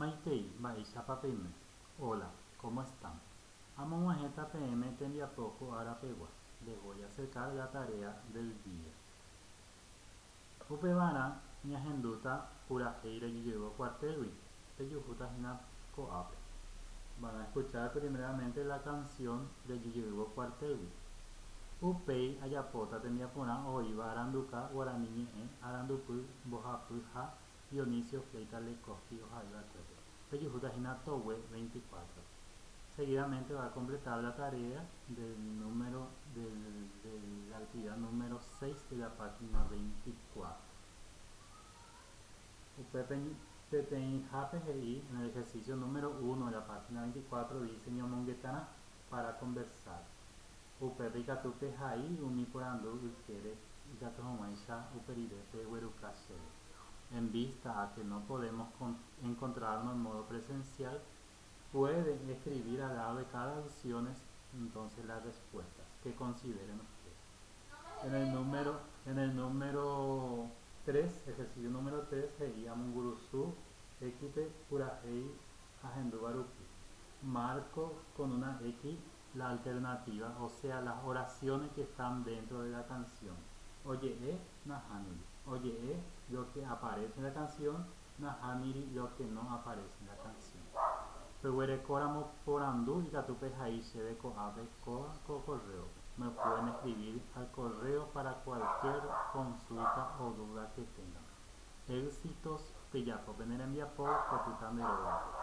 Maitei, Baishapa PM. Hola, ¿cómo están? Amamajeta PM te envía poco Arapegua. Les voy a acercar la tarea del día. Upevara, mi agenduta, pura eira y llegó cuartelui. Peyujuta hina coape. Van a escuchar primeramente la canción de Yuyevo Cuartelui. Upei ayapota tenía pona oiva aranduka guaraniñe arandupu bojapuja Dionisio Fleita Lecosti Ojaiba Cueto. Peyujuta hina towe 24. Seguidamente va a completar la tarea de la actividad número 6 de la página 24. En el ejercicio número 1 de la página 24 dice ñomonguetana para conversar. Upepe y catupe jai uniporando uquere y catomaisha uperidepe huerucachere. En vista a que no podemos encontrarnos en modo presencial, pueden escribir al lado de cada opción entonces las respuestas que consideren ustedes. En el número 3, ejercicio número 3, sería Mungurusu, Equipe, Purajei, Ajendubaruki. Marco con una X la alternativa, o sea, las oraciones que están dentro de la canción. Oye, Nahaniri. Oye, lo que aparece en la canción, Nahaniri, lo que no aparece en la canción. Pehuerecoramo porandu y catupe jaiche de coape correo. Me pueden escribir al correo para cualquier consulta o duda que tengan. Éxitos, Pillapo, venir envía por Capitán de Roda.